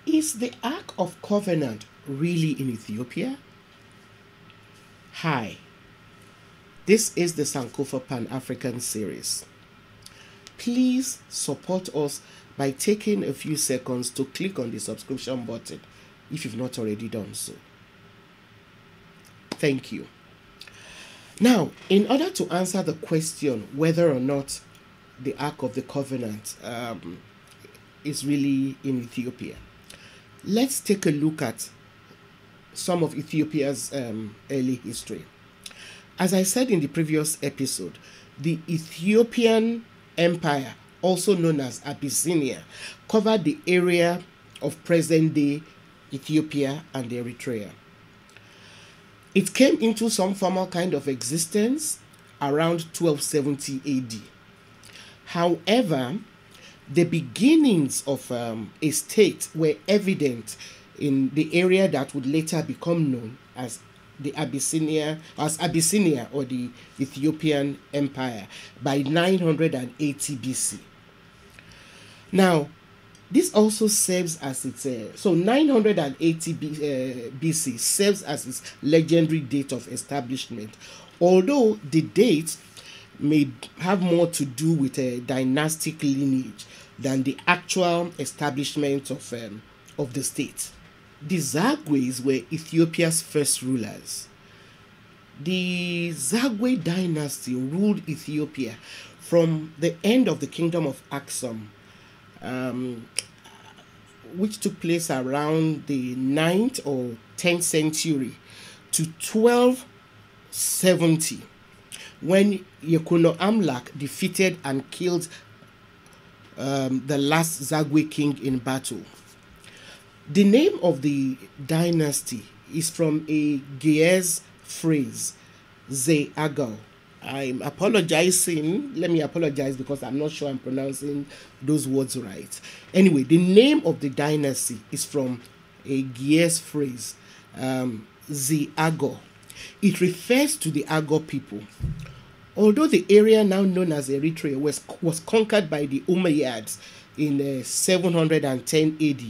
Is the Ark of Covenant really in Ethiopia? Hi, this is the Sankofa Pan-African series. Please support us by taking a few seconds to click on the subscription button if you've not already done so. Thank you. Now, in order to answer the question whether or not the Ark of the Covenant is really in Ethiopia, let's take a look at some of Ethiopia's early history. As I said in the previous episode, the Ethiopian Empire, also known as Abyssinia, covered the area of present-day Ethiopia and Eritrea. It came into some formal kind of existence around 1270 AD. However, the beginnings of a state were evident in the area that would later become known as Abyssinia or the Ethiopian Empire by 980 BC. Now, this also serves as its 980 BC serves as its legendary date of establishment, although the date may have more to do with a dynastic lineage than the actual establishment of the state. The Zagwes were Ethiopia's first rulers. The Zagwe dynasty ruled Ethiopia from the end of the kingdom of Aksum, which took place around the 9th or 10th century, to 1270, when Yekuno Amlak defeated and killed the last Zagwe king in battle. The name of the dynasty is from a Ge'ez phrase, Ze-Agal. I'm apologizing. Let me apologize because I'm not sure I'm pronouncing those words right. Anyway, the name of the dynasty is from a Ge'ez phrase, Ze-Agal. It refers to the Agor people. Although the area now known as Eritrea was conquered by the Umayyads in 710 AD,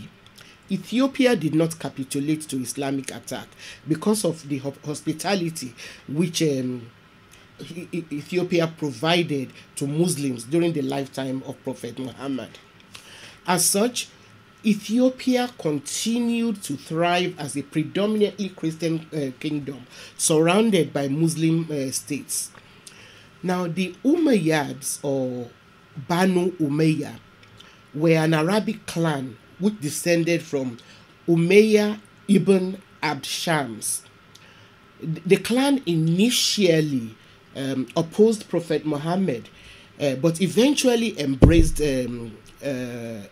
Ethiopia did not capitulate to Islamic attack because of the hospitality which Ethiopia provided to Muslims during the lifetime of Prophet Muhammad. As such, Ethiopia continued to thrive as a predominantly Christian kingdom surrounded by Muslim states. Now, the Umayyads, or Banu Umayya, were an Arabic clan which descended from Umayya ibn Abd Shams. The clan initially opposed Prophet Muhammad, but eventually embraced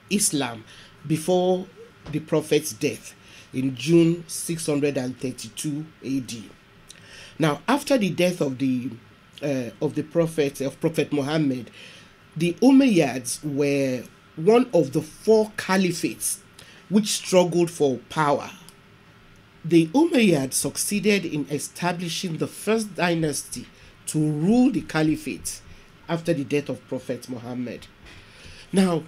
Islam before the Prophet's death in June 632 AD. Now, after the death of Prophet Muhammad, the Umayyads were one of the four caliphates which struggled for power. The Umayyads succeeded in establishing the first dynasty to rule the caliphate after the death of Prophet Muhammad. Now,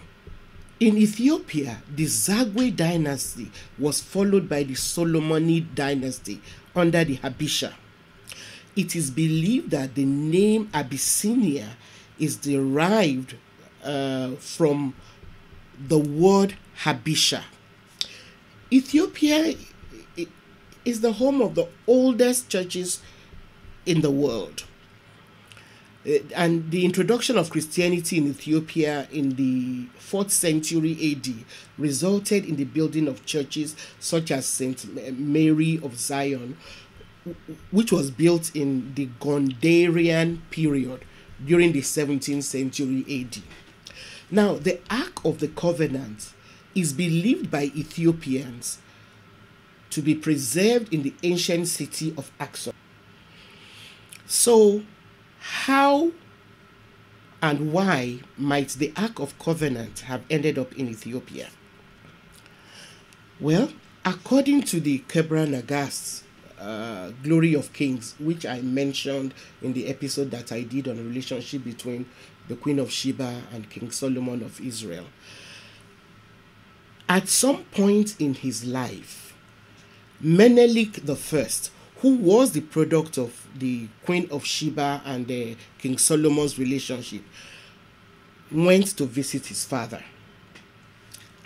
in Ethiopia, the Zagwe dynasty was followed by the Solomonid dynasty under the Habesha. It is believed that the name Abyssinia is derived from the word Habesha. Ethiopia is the home of the oldest churches in the world. And the introduction of Christianity in Ethiopia in the 4th century AD resulted in the building of churches such as St. Mary of Zion, which was built in the Gondarian period during the 17th century AD. Now, the Ark of the Covenant is believed by Ethiopians to be preserved in the ancient city of Aksum. So, how and why might the Ark of Covenant have ended up in Ethiopia? Well, according to the Kebra Nagast Glory of Kings, which I mentioned in the episode that I did on the relationship between the Queen of Sheba, and King Solomon of Israel. At some point in his life, Menelik I, who was the product of the Queen of Sheba and King Solomon's relationship, went to visit his father.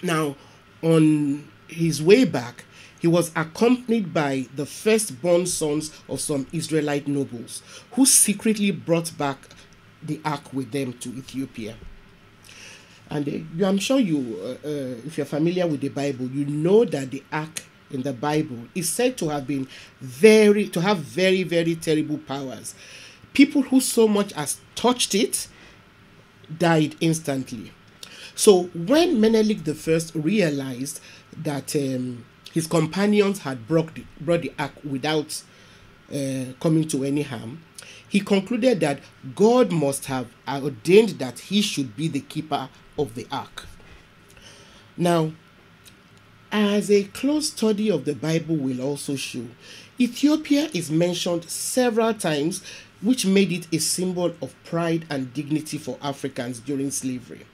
Now, on his way back, he was accompanied by the firstborn sons of some Israelite nobles, who secretly brought back the ark with them to Ethiopia. And I'm sure if you're familiar with the Bible, you know that the ark in the Bible is said to have very, very terrible powers. People who so much as touched it died instantly. So when Menelik I realized that his companions had brought the ark without coming to any harm, he concluded that God must have ordained that he should be the keeper of the ark. Now, as a close study of the Bible will also show, Ethiopia is mentioned several times, which made it a symbol of pride and dignity for Africans during slavery.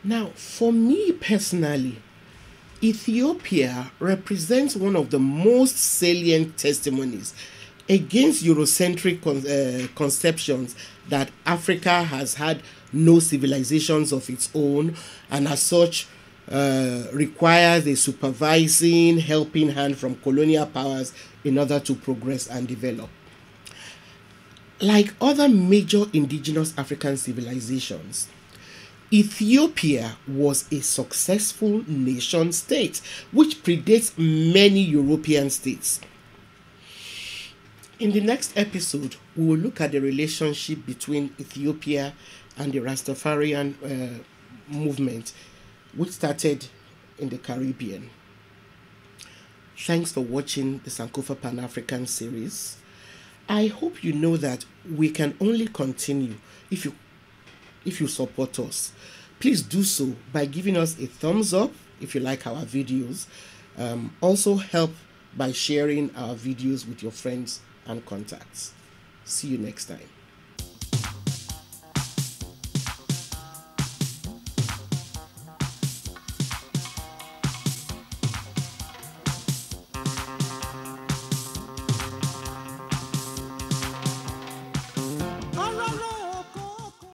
Now, for me personally, Ethiopia represents one of the most salient testimonies against Eurocentric conceptions that Africa has had no civilizations of its own, and as such requires a supervising, helping hand from colonial powers in order to progress and develop. Like other major indigenous African civilizations, Ethiopia was a successful nation state which predates many European states. In the next episode, we will look at the relationship between Ethiopia and the Rastafarian movement, which started in the Caribbean. Thanks for watching the Sankofa Pan-African series. I hope you know that we can only continue if you support us. Please do so by giving us a thumbs up if you like our videos. Also help by sharing our videos with your friends and contacts. See you next time.